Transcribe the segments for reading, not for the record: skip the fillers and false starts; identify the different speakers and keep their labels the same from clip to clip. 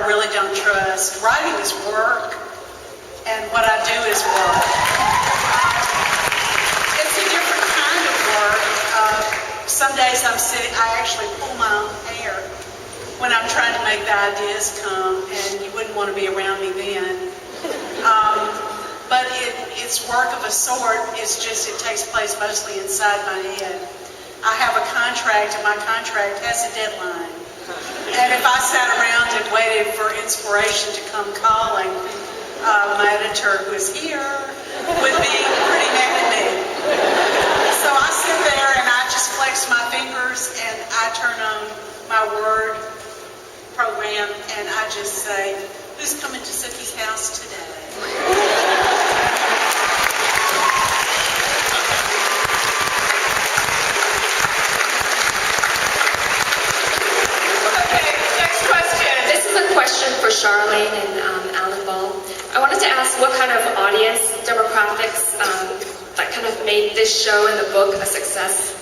Speaker 1: I really don't trust. Writing is work, and what I do is work. It's a different kind of work. Some days I actually pull my own hair when I'm trying to make the ideas come, and you wouldn't want to be around me then. But it's work of a sort. It's just it takes place mostly inside my head. I have a contract, and my contract has a deadline. And if I sat around and waited for inspiration to come calling, my editor, who is here, would be pretty mad at me. So I sit there and I just flex my fingers and I turn on my Word program and I just say, who's coming to Sookie's house today?
Speaker 2: Question for Charlene and Alan Ball. I wanted to ask what kind of audience demographics that kind of made this show and the book a success?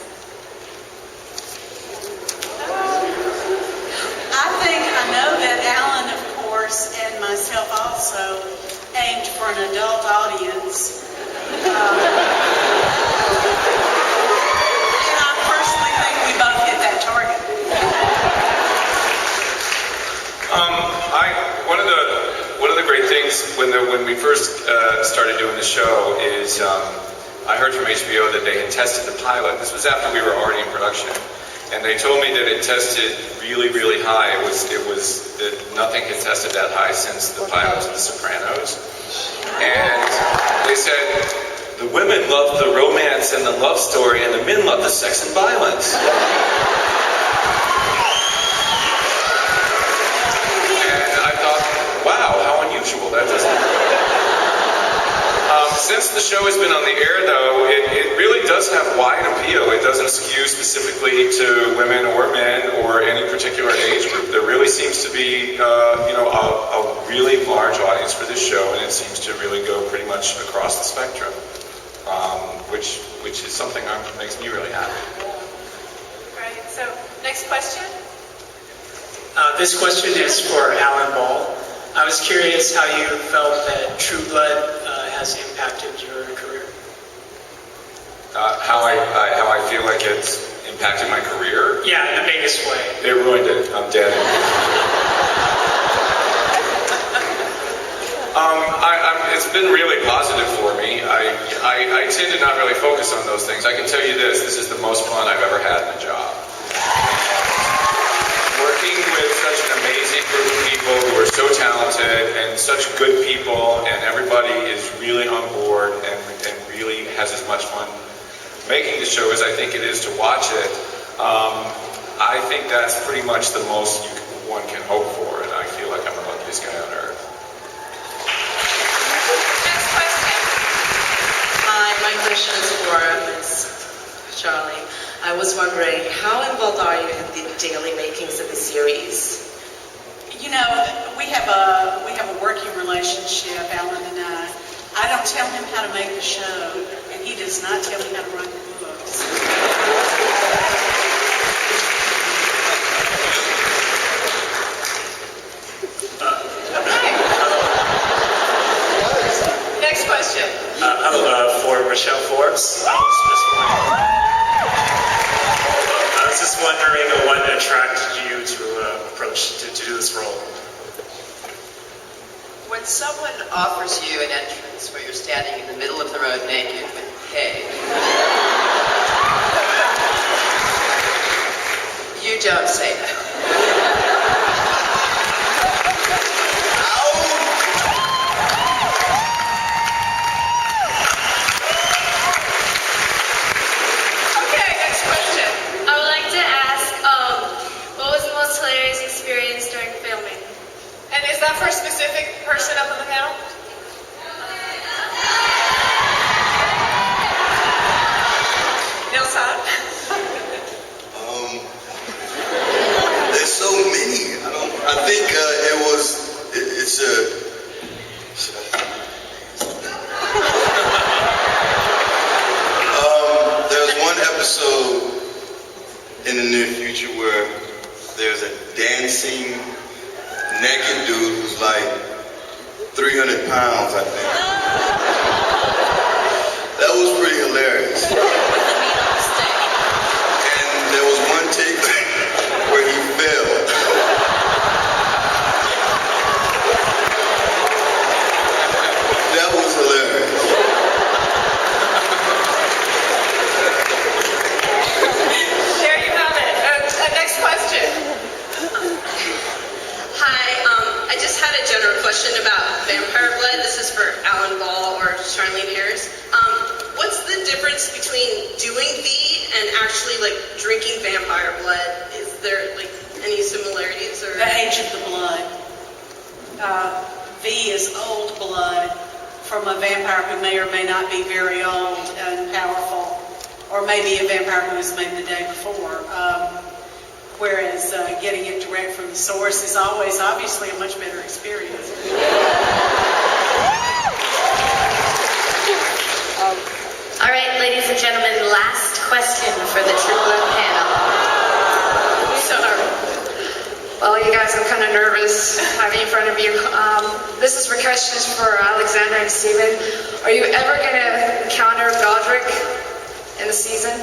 Speaker 1: I know that Alan, of course, and myself also aimed for an adult audience. And I personally think we both hit that target.
Speaker 3: One of the great things when we first started doing the show is I heard from HBO that they had tested the pilot. This was after we were already in production, and they told me that it tested really, really high. It was that nothing had tested that high since the pilots of The Sopranos. And they said the women loved the romance and the love story, and the men loved the sex and violence. That doesn't. Since the show has been on the air, though, it really does have wide appeal. It doesn't skew specifically to women or men or any particular age group. There really seems to be, a really large audience for this show, and it seems to really go pretty much across the spectrum, which is something that makes me really happy.
Speaker 4: Right. So, next question.
Speaker 5: This question is for Alan Ball. I was curious how you felt that True Blood has impacted your career.
Speaker 3: How I feel like it's impacted my career?
Speaker 5: Yeah, in the biggest way.
Speaker 3: It ruined it. I'm dead. It's been really positive for me. I tend to not really focus on those things. I can tell you this is the most fun I've ever had in a job. Working with such an amazing group of people who are so talented and such good people, and everybody is really on board and really has as much fun making the show as I think it is to watch it. I think that's pretty much the most one can hope for, and I feel like I'm the luckiest guy on earth.
Speaker 4: Next question.
Speaker 6: Hi, my question is for Ms. Charlie. I was wondering, how involved are you in the daily makings of the series?
Speaker 1: You know, we have a working relationship, Alan and I. I don't tell him how to make the show, and he does not tell me how to write the books.
Speaker 4: Next question.
Speaker 5: For Michelle Forbes, I was just wondering what attracted you to do this role.
Speaker 6: When someone offers you an entrance where you're standing in the middle of the road naked with hay, you don't say no.
Speaker 4: And is that for a specific person up on the panel? Nilsson?
Speaker 7: There's so many. I think it's a. There's one episode in the near future where there's a dancing naked dude who's like 300 pounds, I think. That was pretty hilarious. And there was one take where he fell. That was hilarious.
Speaker 4: There you have it. Next question.
Speaker 8: Hi, I just had a general question about vampire blood. This is for Alan Ball or Charlene Harris. What's the difference between doing V and actually like drinking vampire blood? Is there like any similarities or?
Speaker 1: The age of the blood. V is old blood from a vampire who may or may not be very old and powerful, or maybe a vampire who was made the day before. Whereas getting it direct from the source is always obviously a much better experience.
Speaker 9: All right, ladies and gentlemen, last question for the True Blood panel.
Speaker 2: Well, you guys, I'm kind of nervous having in front of you. This is for questions for Alexander and Steven. Are you ever going to encounter Godric in the season?